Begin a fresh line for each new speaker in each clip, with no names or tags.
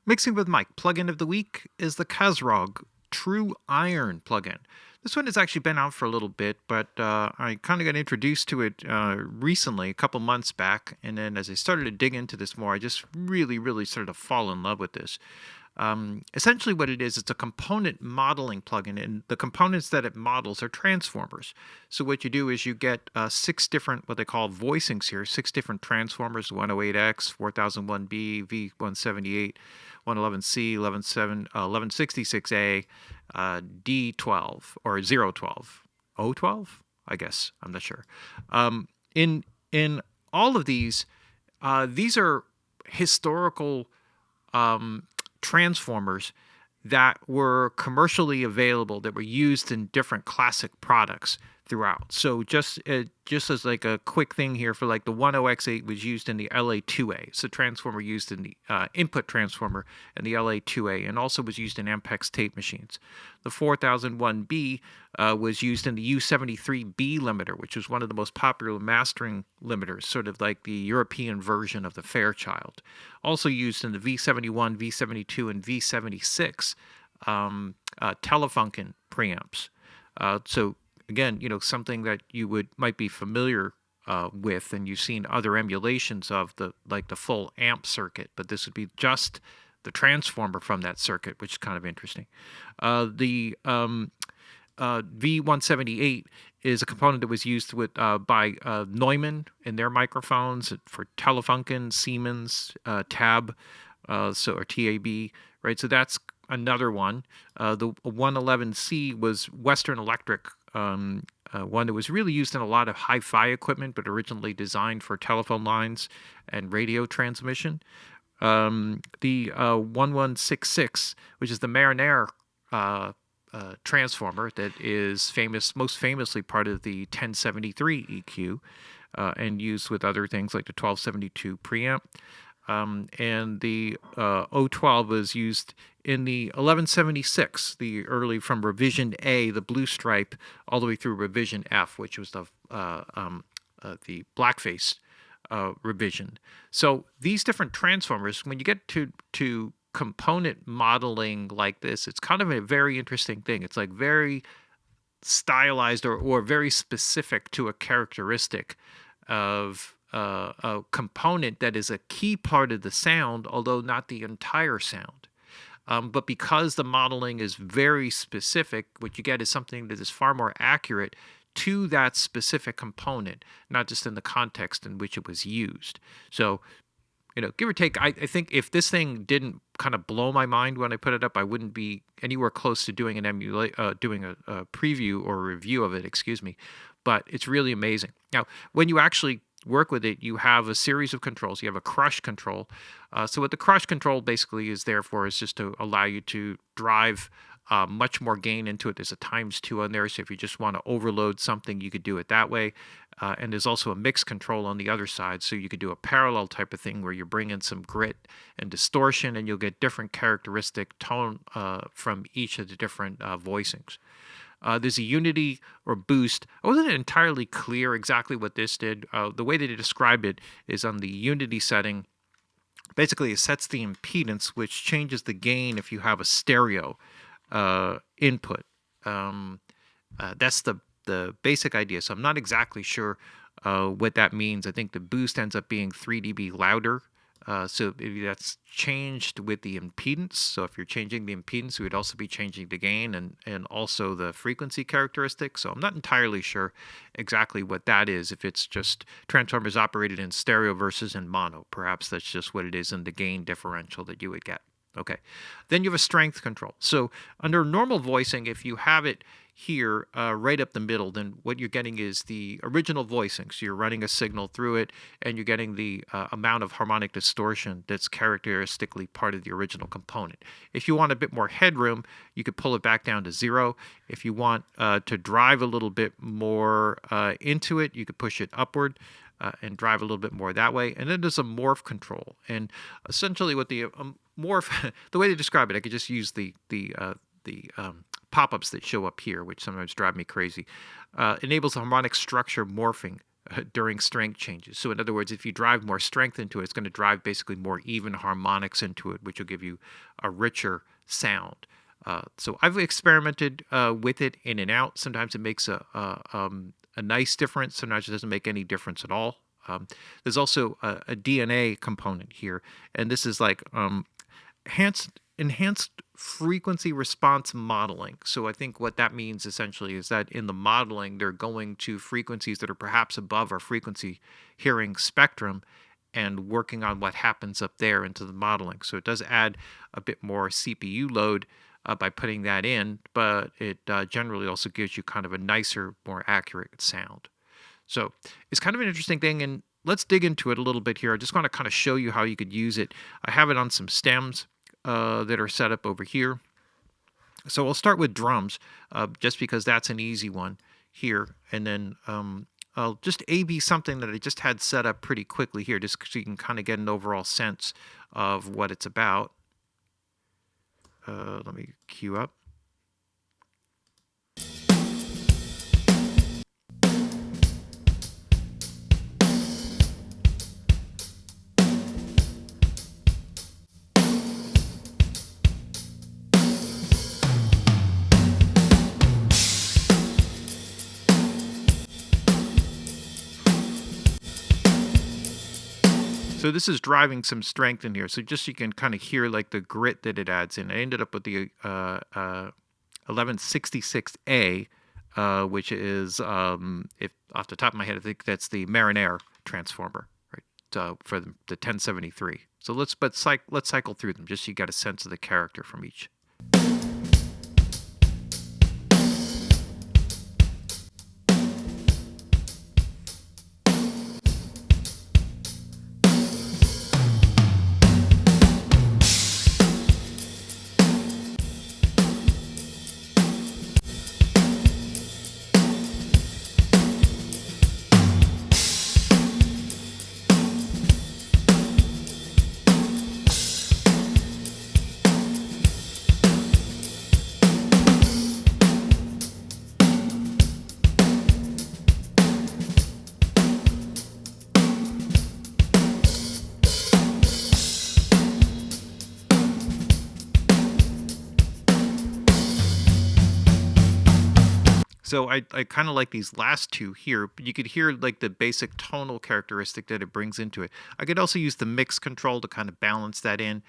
Mixing with Mike, plugin of the week is the Kazrog True Iron plugin. This one has actually been out for a little bit, but I kind of got introduced to it recently, a couple months back, and then as I started to dig into this more, I just really started to fall in love with this. Essentially what it is, it's a component modeling plugin, and the components that it models are transformers. So what you do is you get six different, what they call voicings here, six different transformers: 108X, 4001B, V178, 111C, 1166A, D12, or 012, O12, I guess, I'm not sure. In all of these are historical transformers that were commercially available, that were used in different classic products throughout. So just as like a quick thing here, for like the 10X8 was used in the LA2A. It's a transformer used in the input transformer in the LA2A, and also was used in Ampex tape machines. The 4001B was used in the U73B limiter, which was one of the most popular mastering limiters, sort of like the European version of the Fairchild. Also used in the V71, V72, and V76 Telefunken preamps. So again, something that you might be familiar with, and you've seen other emulations of the full amp circuit, but this would be just the transformer from that circuit, which is kind of interesting. The V178 is a component that was used by Neumann in their microphones for Telefunken, Siemens, Tab, or TAB, right? So that's another one. The 111C was Western Electric, one that was really used in a lot of hi-fi equipment, but originally designed for telephone lines and radio transmission. The 1166, which is the Mariner transformer that is most famously part of the 1073 EQ, and used with other things like the 1272 preamp. And the O12 was used in the 1176, the early from revision A, the blue stripe, all the way through revision F, which was the blackface revision. So these different transformers, when you get to component modeling like this, it's kind of a very interesting thing. It's like very stylized or very specific to a characteristic of a component that is a key part of the sound, although not the entire sound. But because the modeling is very specific, what you get is something that is far more accurate to that specific component, not just in the context in which it was used. So, give or take, I think if this thing didn't kind of blow my mind when I put it up, I wouldn't be anywhere close to doing doing a preview or review of it, excuse me. But it's really amazing. Now, when you actually work with it, you have a series of controls. You have a crush control. So what the crush control basically is there for is just to allow you to drive much more gain into it. There's a ×2 on there, so if you just want to overload something, you could do it that way. And there's also a mix control on the other side, so you could do a parallel type of thing where you bring in some grit and distortion, and you'll get different characteristic tone from each of the different voicings. There's a unity or boost. I wasn't entirely clear exactly what this did. The way that they describe it is on the unity setting. Basically, it sets the impedance, which changes the gain if you have a stereo input. That's the basic idea. So I'm not exactly sure what that means. I think the boost ends up being 3 dB louder. So maybe that's changed with the impedance. So if you're changing the impedance, we would also be changing the gain and also the frequency characteristic. So I'm not entirely sure exactly what that is, if it's just transformers operated in stereo versus in mono. Perhaps that's just what it is in the gain differential that you would get. Okay, then you have a strength control. So under normal voicing, if you have it here right up the middle, then what you're getting is the original voicing. So you're running a signal through it, and you're getting the amount of harmonic distortion that's characteristically part of the original component. If you want a bit more headroom, you could pull it back down to 0. If you want to drive a little bit more into it, you could push it upward. And drive a little bit more that way. And then there's a morph control. And essentially what the morph, the way they describe it, I could just use the pop-ups that show up here, which sometimes drive me crazy. Enables harmonic structure morphing during strength changes. So in other words, if you drive more strength into it, it's going to drive basically more even harmonics into it, which will give you a richer sound. So I've experimented with it in and out. Sometimes it makes a nice difference. Sometimes it doesn't make any difference at all. There's also a DNA component here, and this is like enhanced frequency response modeling. So I think what that means essentially is that in the modeling, they're going to frequencies that are perhaps above our frequency hearing spectrum and working on what happens up there into the modeling. So it does add a bit more CPU load by putting that in, but it generally also gives you kind of a nicer, more accurate sound. So it's kind of an interesting thing, and let's dig into it a little bit here. I just want to kind of show you how you could use it. I have it on some stems that are set up over here. So I'll start with drums, just because that's an easy one here, and then I'll just A/B something that I just had set up pretty quickly here, just so you can kind of get an overall sense of what it's about. Let me cue up. So this is driving some strength in here. So just so you can kind of hear like the grit that it adds in. I ended up with the 1166A, which is, if off the top of my head, I think that's the Marinair transformer, right, for the 1073. So let's cycle through them just so you got a sense of the character from each. So I kind of like these last two here, but you could hear like the basic tonal characteristic that it brings into it. I could also use the mix control to kind of balance that in.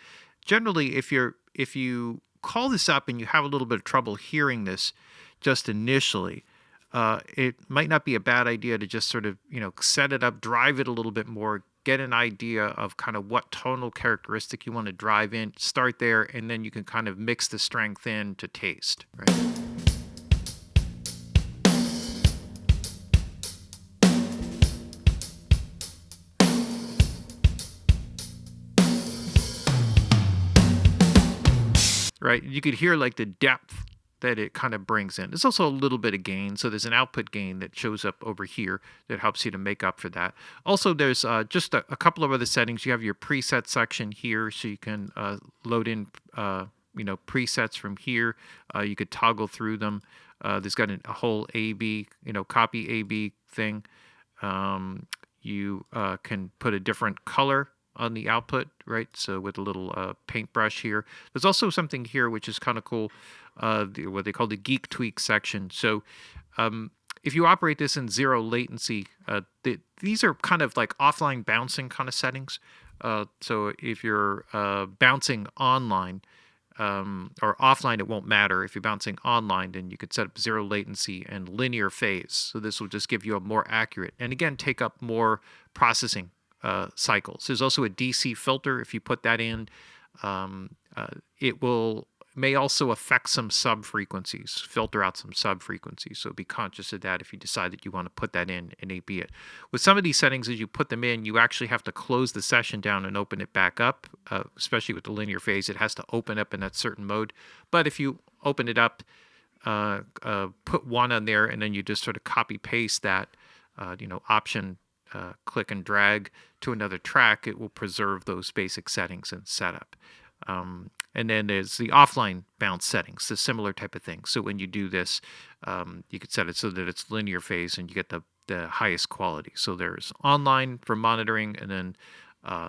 Generally, if you call this up and you have a little bit of trouble hearing this just initially, it might not be a bad idea to just sort of, set it up, drive it a little bit more, get an idea of kind of what tonal characteristic you want to drive in, start there, and then you can kind of mix the strength in to taste, right? Right, you could hear like the depth that it kind of brings in. There's also a little bit of gain, so there's an output gain that shows up over here that helps you to make up for that. Also, there's just a couple of other settings. You have your preset section here, so you can load in presets from here. You could toggle through them. There's got a whole A/B, copy A/B thing. You can put a different color on the output, right? So with a little paintbrush here. There's also something here which is kind of cool, what they call the Geek Tweak section. So if you operate this in zero latency, these are kind of like offline bouncing kind of settings. So if you're bouncing online, or offline, it won't matter. If you're bouncing online, then you could set up zero latency and linear phase. So this will just give you a more accurate, and again, take up more processing cycles. There's also a DC filter. If you put that in, it may also affect some sub-frequencies, filter out some sub-frequencies. So be conscious of that if you decide that you want to put that in and A/B it. With some of these settings, as you put them in, you actually have to close the session down and open it back up, especially with the linear phase. It has to open up in that certain mode. But if you open it up, put one on there, and then you just sort of copy-paste that, option, click and drag to another track, it will preserve those basic settings and setup. And then there's the offline bounce settings, the similar type of thing. So when you do this, you could set it so that it's linear phase and you get the the highest quality. So there's online for monitoring, and then uh,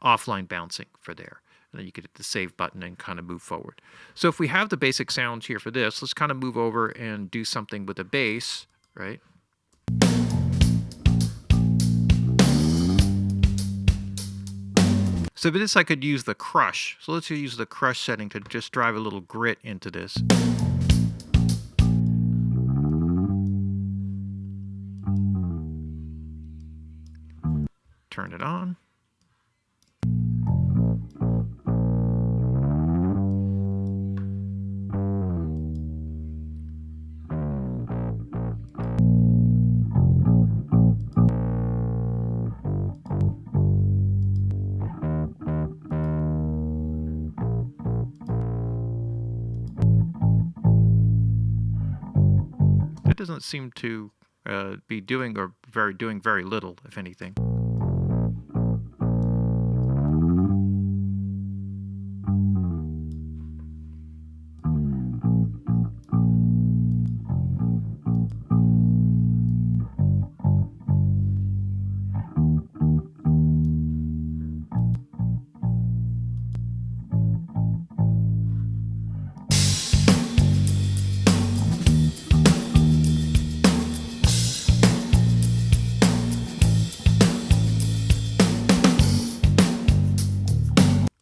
offline bouncing for there. And then you can hit the save button and kind of move forward. So if we have the basic sounds here for this, let's kind of move over and do something with the bass, right? So for this, I could use the crush. So let's use the crush setting to just drive a little grit into this. Turn it on. It doesn't seem to be doing very little, if anything.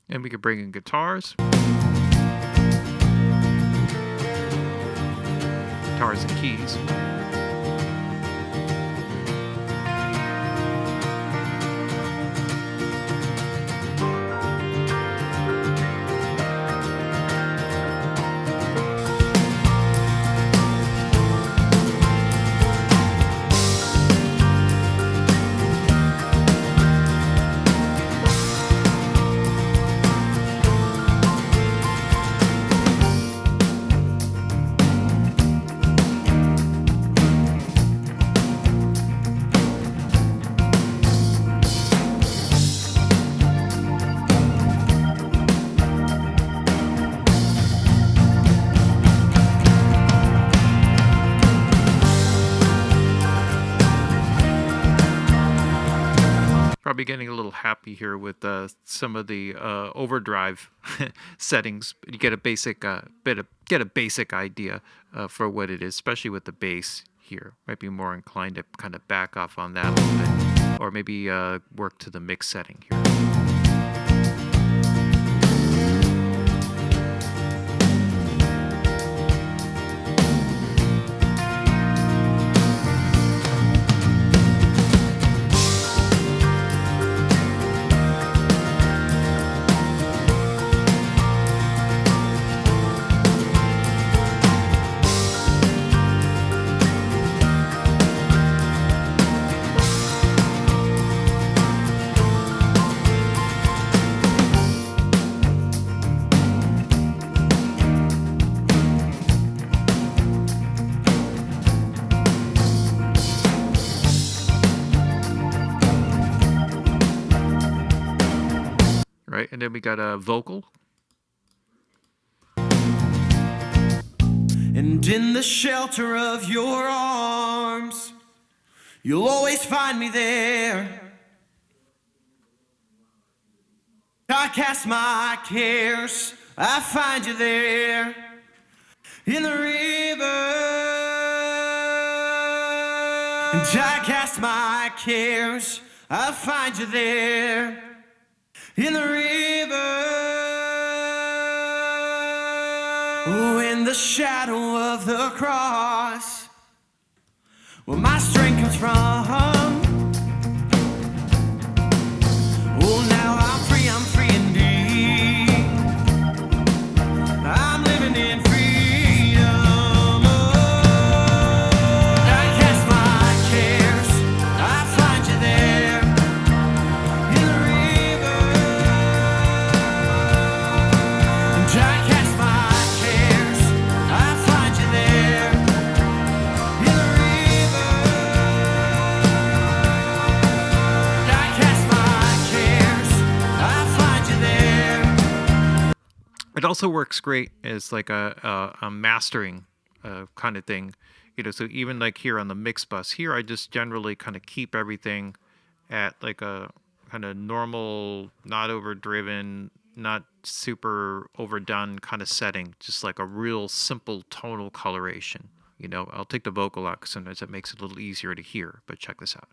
And we could bring in guitars. Guitars and keys. Probably getting a little happy here with some of the overdrive settings. You get a basic get a basic idea for what it is, especially with the bass here. Might be more inclined to kind of back off on that a little bit, or maybe work to the mix setting here. Right, and then we got a vocal.
And in the shelter of your arms, you'll always find me there. I cast my cares, I find you there. In the river, and I cast my cares, I find you there. In the river, oh, in the shadow of the cross, where my strength comes from. Oh, now I'm free indeed. I'm living in freedom. Oh, I cast my cares, I find you there. In the river, and I cast my cares, I find you there. In the river, and I cast my cares, I find you there.
It also works great as like a mastering kind of thing. So even like here on the mix bus here, I just generally kind of keep everything at like a kind of normal, not overdriven, not super overdone kind of setting, just like a real simple tonal coloration. I'll take the vocal out because sometimes it makes it a little easier to hear, but check this out.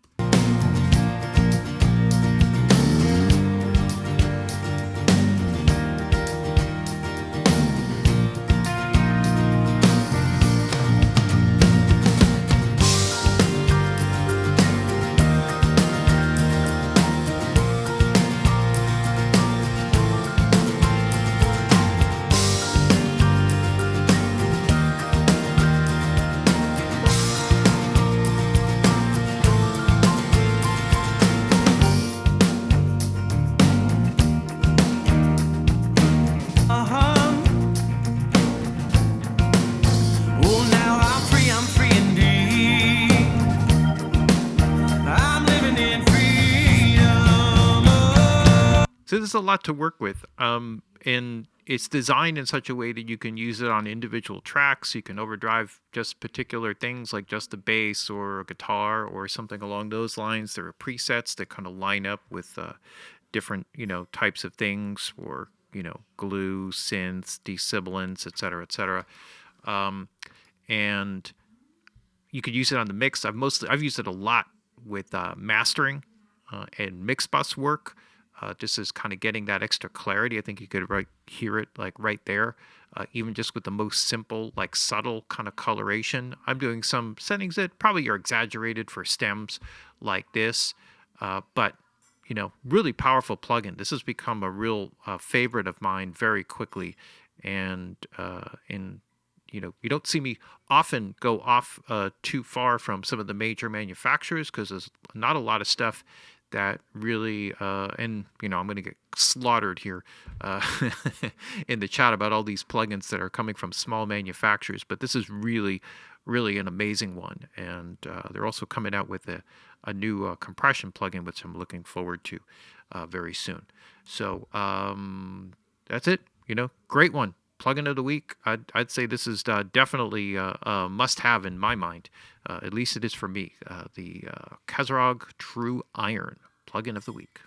Uh-huh. Oh, now I'm free indeed. I'm living in freedom. Oh.
So there's a lot to work with. And it's designed in such a way that you can use it on individual tracks. You can overdrive just particular things like just the bass or a guitar or something along those lines. There are presets that kind of line up with different, types of things for, glue, synths, desibilants, et cetera, et cetera. And you could use it on the mix. I've used it a lot with mastering and mix bus work. Just as kind of getting that extra clarity. I think you could hear it like right there, even just with the most simple, like subtle kind of coloration. I'm doing some settings that probably are exaggerated for stems like this, but really powerful plugin. This has become a real favorite of mine very quickly, and you don't see me often go off too far from some of the major manufacturers because there's not a lot of stuff that really, and I'm going to get slaughtered here in the chat about all these plugins that are coming from small manufacturers, but this is really, really an amazing one. And they're also coming out with a new compression plugin, which I'm looking forward to very soon. So that's it. Great one. Plugin of the week. I'd say this is definitely a must-have in my mind. At least it is for me. The Kazrog True Iron plugin of the week.